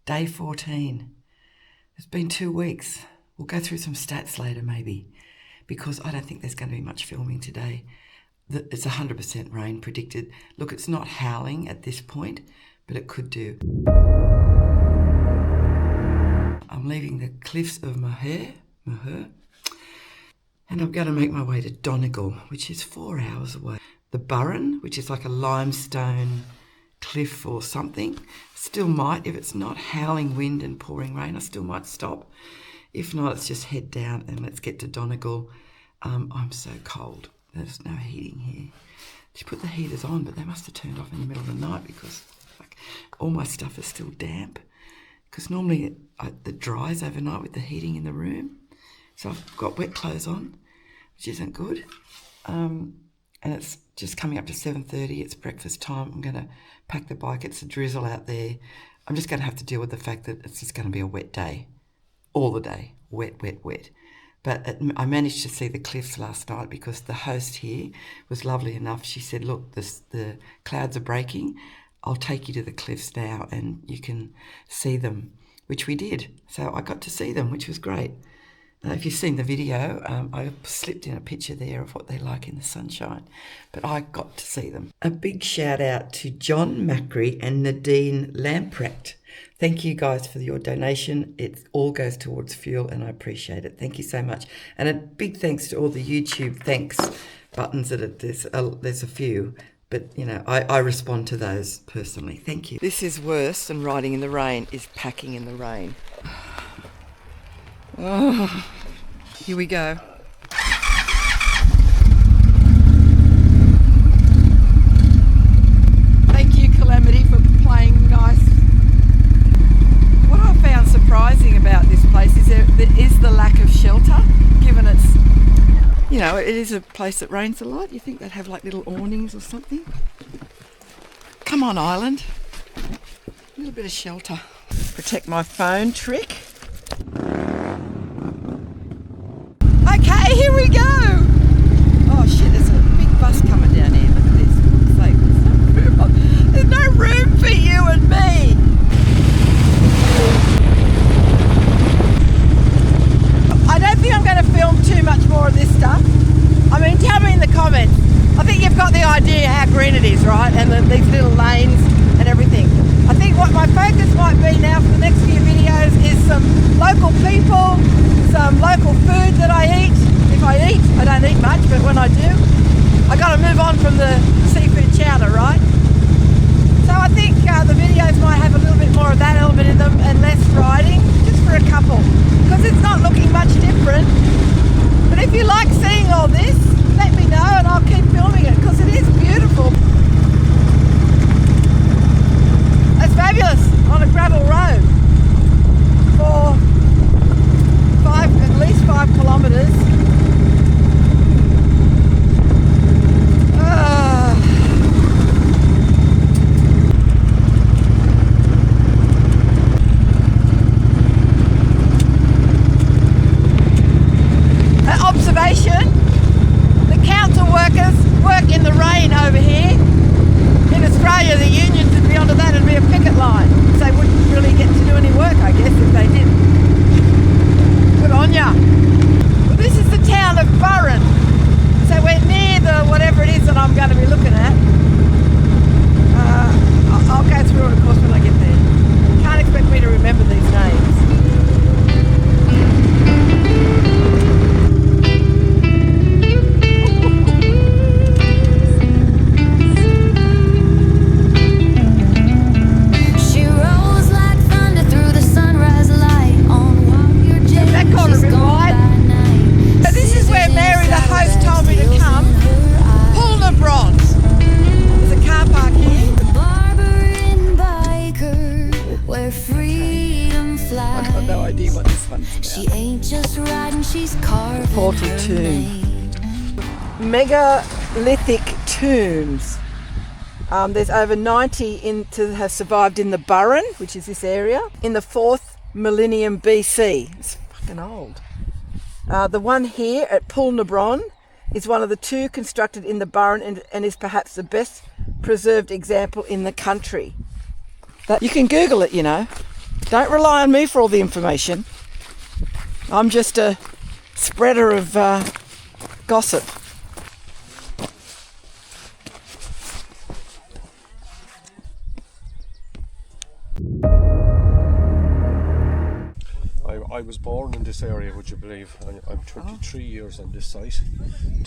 Day 14. It's been 2 weeks. We'll go through some stats later maybe, because I don't think there's going to be much filming today. It's 100% rain predicted. Look, it's not howling at this point, but it could do. I'm leaving the cliffs of Moher, and I'm going to make my way to Donegal, which is 4 hours away. The Burrel, which is like a limestone cliff or something, still might, if it's not howling wind and pouring rain, I still might stop. If not, let's just head down and let's get to Donegal. I'm so cold. There's no heating here. She put the heaters on, but they must have turned off in the middle of the night because like, all my stuff is still damp. Because normally it dries overnight with the heating in the room. So I've got wet clothes on, which isn't good. And it's just coming up to 7:30. It's breakfast time. I'm going to pack the bike. It's a drizzle out there. I'm just going to have to deal with the fact that it's just going to be a wet day. All the day. Wet, wet, wet. But I managed to see the cliffs last night because the host here was lovely enough. She said, look, the clouds are breaking. I'll take you to the cliffs now and you can see them, which we did. So I got to see them, which was great. If you've seen the video, I slipped in a picture there of what they like in the sunshine, but I got to see them. A big shout out to John Macri and Nadine Lamprecht. Thank you guys for your donation. It all goes towards fuel and I appreciate it. Thank you so much. And a big thanks to all the YouTube thanks buttons. There's a few, but you know, I respond to those personally. Thank you. This is worse than riding in the rain, is packing in the rain. Oh, here we go. Thank you, Calamity, for playing nice. What I found surprising about this place is there is the lack of shelter, given it's, you know, it is a place that rains a lot. You think they'd have like little awnings or something. Come on, island. A little bit of shelter. Protect my phone trick. Okay, here we go! Oh shit, there's a big bus coming down here. Look at this, for fuck's sake. There's no room for you and me! I don't think I'm going to film too much more of this stuff. I mean, tell me in the comments. I think you've got the idea how green it is, right? And these little lanes and everything. I think what my focus might be now for the next few videos is some local people, some local food that I eat. If I eat, I don't eat much, but when I do, I got to move on from the seafood chowder, right? So I think the videos might have a little bit more of that element in them and less riding, just for a couple, because it's not looking much different. But if you like seeing all this, let me know and I'll keep filming it, because it is beautiful. It's fabulous on a gravel road for at least 5 kilometres. An observation, the council workers work in the rain over here. In Australia, the unions would be onto that and be a picket line. So they wouldn't really get to do any work, I guess, if they did. Good on ya. Well, this is the town of Burrel. So we're near the whatever it is that I'm going to be looking at. I'll go through it, of course, when I get there. Can't expect me to remember these names. Megalithic tombs. There's over 90 have survived in the Burrel, which is this area, in the 4th millennium BC. It's fucking old. The one here at Poulnabron is one of the 2 constructed in the Burrel and is perhaps the best preserved example in the country. But you can Google it, you know. Don't rely on me for all the information. I'm just a spreader of gossip. I was born in this area, would you believe? I'm 23 years on this site.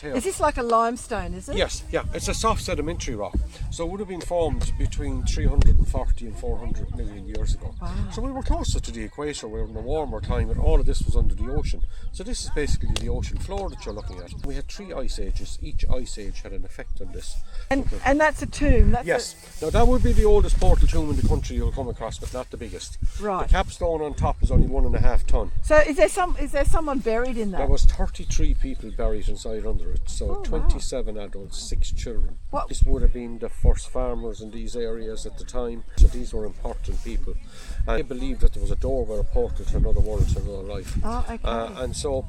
Is this like a limestone, is it? Yes, yeah, it's a soft sedimentary rock. So it would have been formed between 340 and 400 million years ago. Wow. So we were closer to the equator, we were in a warmer climate, all of this was under the ocean. So this is basically the ocean floor that you're looking at. We had 3 ice ages, each ice age had an effect on this. And that's a tomb? Yes, now that would be the oldest portal tomb in the country you'll come across, but not the biggest. Right. The capstone on top is only 1.5 ton. So is there someone buried in that? There was 33 people buried inside under it, so 27 adults, 6 children. What? This would have been the first farmers in these areas at the time, so these were important people. And they believed that there was a doorway, a portal to another world, to another life. Oh, okay. And so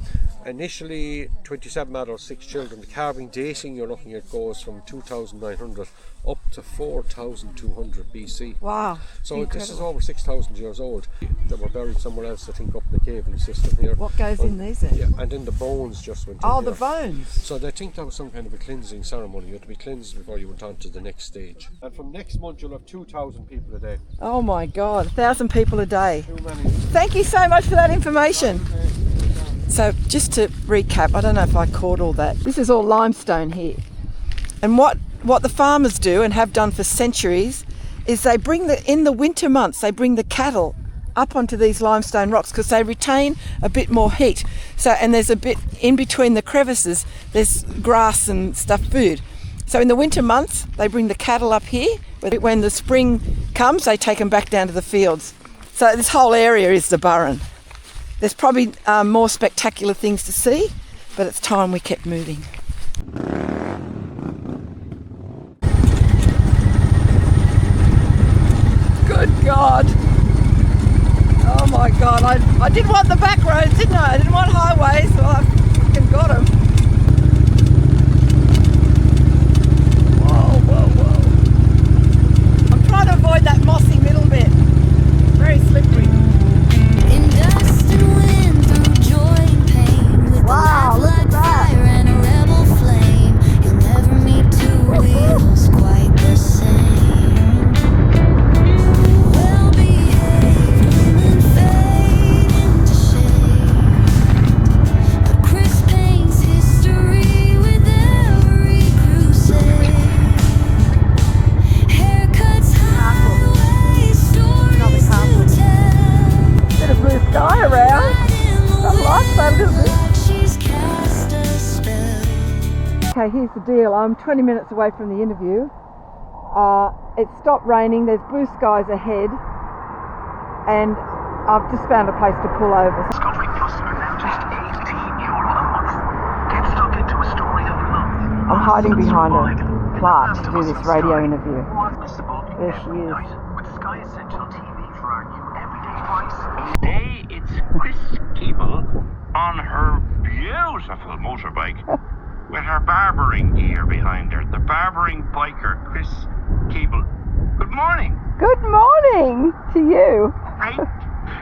initially 27 adults, 6 children. The carving dating you're looking at goes from 2900 up to 4200 BC. Wow. So incredible. This is over 6,000 years old. They were buried somewhere else, I think, up in the caving system here. What goes in these then? Yeah, and then the bones just went in. Oh, here. the bones. So they think that was some kind of a cleansing ceremony. You had to be cleansed before you went on to the next stage. And from next month you'll have 2,000 people a day. Oh my God, 1,000 people a day. Too many. Thank you so much for that information. So just to recap, I don't know if I caught all that. This is all limestone here. And what the farmers do and have done for centuries is they bring in the winter months, they bring the cattle up onto these limestone rocks because they retain a bit more heat. So, and there's a bit in between the crevices, there's grass and stuff, food. So in the winter months, they bring the cattle up here, but when the spring comes, they take them back down to the fields. So this whole area is the Burren. There's probably more spectacular things to see, but it's time we kept moving. Good God. Oh my God, I did want the back roads, didn't I? I didn't want highways, so I fucking got them. Whoa, whoa, whoa. I'm trying to avoid that mossy middle bit. Very slippery. In dust and wind, through joy and pain, with Wow, a look at light that. fire and a rebel flame, you'll never meet two wheels quite the same. Well behaved women fade into shade, but Chris paints history with every crusade. Haircuts, highways, stories to tell. Bit of blue sky around. I like that a little bit. She's cast a spell. Okay, here's the deal. I'm 20 minutes away from the interview. It stopped raining, there's blue skies ahead, and I've just found a place to pull over. Discovery Plus are now just €18 a month. Get stuck into a story of the month. I'm hiding behind a plaque to do this radio interview. There she is. With Sky Essential TV for our new everyday price. Today it's Chris Keeble on her beautiful motorbike with her barbering gear behind her. The barbering biker, Chris Keeble. Good morning. Good morning to you.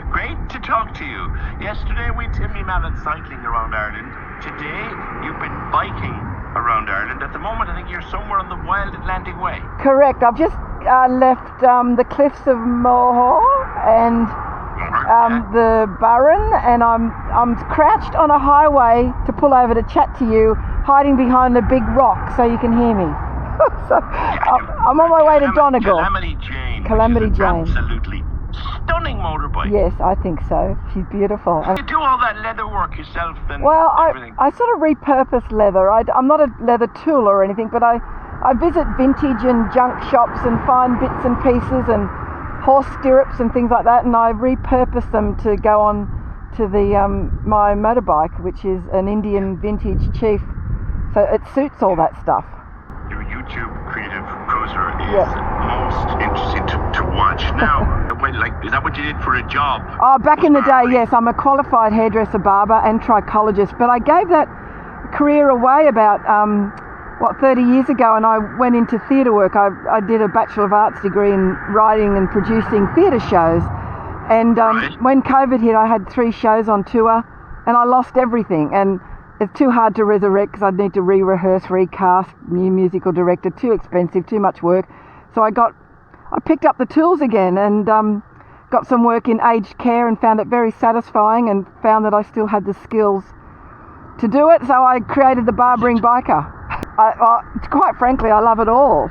Great to talk to you. Yesterday we Timmy Mallet cycling around Ireland. Today you've been biking around Ireland. At the moment I think you're somewhere on the Wild Atlantic Way. Correct. I've just left the cliffs of Moher and the Burren, and I'm crouched on a highway to pull over to chat to you, hiding behind a big rock so you can hear me. So I'm on my way to Donegal. Calamity Jane. Calamity which is an Jane. Absolutely stunning motorbike. Yes, I think so. She's beautiful. You do all that leather work yourself and Well, everything. I sort of repurpose leather. I'm not a leather tool or anything, but I visit vintage and junk shops and find bits and pieces and horse stirrups and things like that, and I repurpose them to go on to the my motorbike, which is an Indian vintage chief. So it suits all that stuff. Your YouTube creative cruiser is most interesting to watch. Now, is that what you did for a job? Oh, back in the day, yes. I'm a qualified hairdresser, barber and trichologist, but I gave that career away about 30 years ago, and I went into theatre work. I did a Bachelor of Arts degree in writing and producing theatre shows, And Right. when COVID hit, I had 3 shows on tour, and I lost everything. And it's too hard to resurrect because I'd need to re-rehearse, recast, new musical director, too expensive, too much work. So I picked up the tools again and got some work in aged care and found it very satisfying, and found that I still had the skills to do it. So I created the Barbering Biker. Quite frankly, I love it all.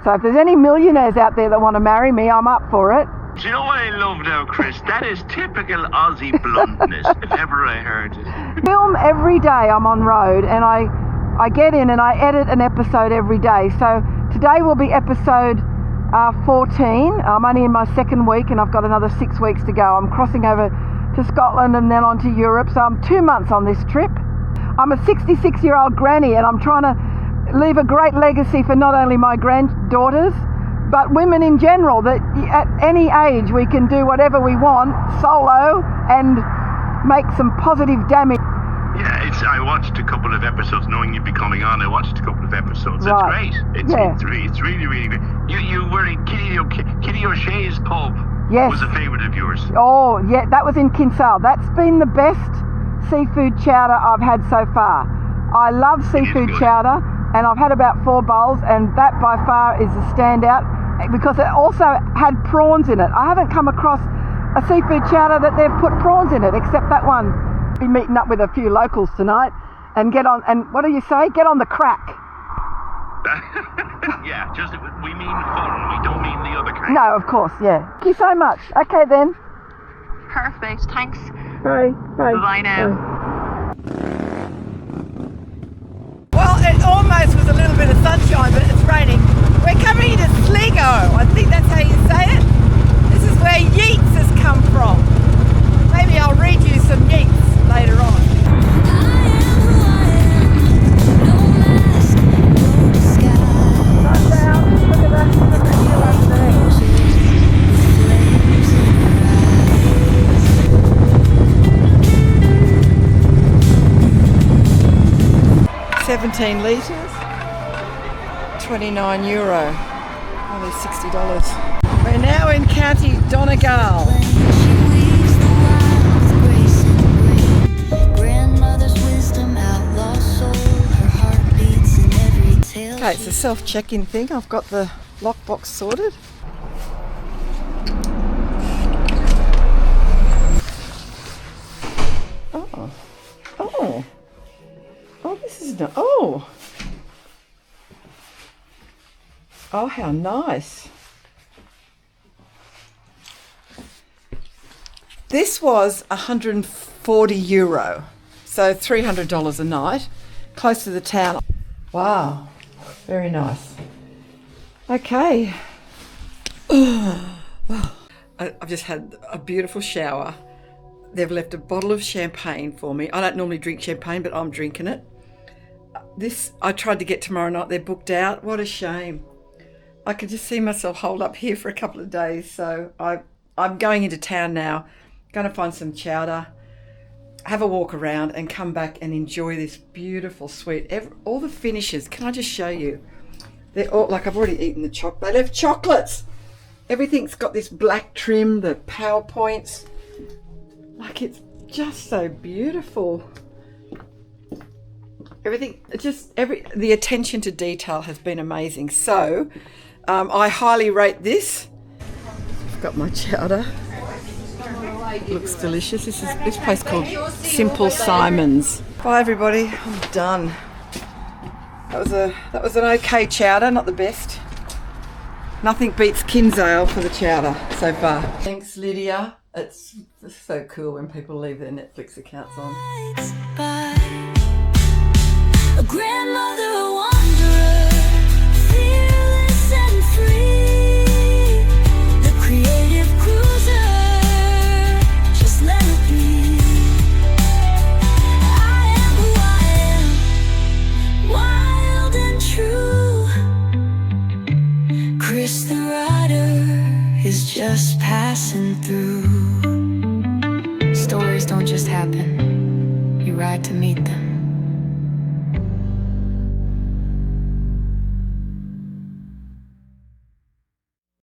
So if there's any millionaires out there that want to marry me, I'm up for it. Do you know what I love now, Chris? That is typical Aussie bluntness, if ever I heard it. Film every day I'm on road, and I get in and I edit an episode every day. So today will be episode 14. I'm only in my 2nd week and I've got another 6 weeks to go. I'm crossing over to Scotland and then on to Europe, so I'm 2 months on this trip. I'm a 66-year-old granny and I'm trying to leave a great legacy for not only my granddaughters but women in general, that at any age we can do whatever we want solo and make some positive damage. Yeah, I watched a couple of episodes, knowing you'd be coming on. I watched a couple of episodes. Right. It's great. It's really, really great. You were in Kitty O'Shea's pub. Yes. Was a favourite of yours. Oh, yeah, that was in Kinsale. That's been the best seafood chowder I've had so far. I love seafood good. chowder, and I've had about 4 bowls, and that by far is the standout because it also had prawns in it. I haven't come across a seafood chowder that they've put prawns in it, except that one. Be meeting up with a few locals tonight and get on, and what do you say? Get on the crack. Yeah, we mean fun. We don't mean the other kind. No, of course, yeah. Thank you so much. Okay then. Perfect, thanks. Bye. Bye. Bye now. Well, it almost was a little bit of sunshine, but it's raining. We're coming to Sligo. I think that's how you say it. This is where Yeats has come from. Maybe I'll read you some Yeats later on. Look at that hill over there. 17 litres, €29, only $60. We're now in County Donegal. Okay, it's a self-check-in thing. I've got the lockbox sorted. Oh, this is not. Oh, how nice. This was €140, so $300 a night, close to the town. Wow, very nice. Okay. I've just had a beautiful shower. They've left a bottle of champagne for me. I don't normally drink champagne, but I'm drinking it. This, I tried to get tomorrow night. They're booked out. What a shame. I could just see myself holed up here for a couple of days. So I'm going into town now. Going to find some chowder, have a walk around and come back and enjoy this beautiful suite. All the finishes, can I just show you? They're all, like, I've already eaten the chocolate. They left chocolates. Everything's got this black trim, the PowerPoints. Like, it's just so beautiful. Everything, the attention to detail has been amazing. So, I highly rate this. I've got my chowder. Looks delicious. This place called Simple Simon's. Bye everybody, I'm done. That was an okay chowder, not the best. Nothing beats Kinsale for the chowder so far. Thanks Lydia. It's so cool when people leave their Netflix accounts on. A grandmother, a wanderer, fearless and free. The creative cruiser, just let it be. I am who I am, wild and true. Chris the rider is just passing through. Stories don't just happen, you ride to meet them.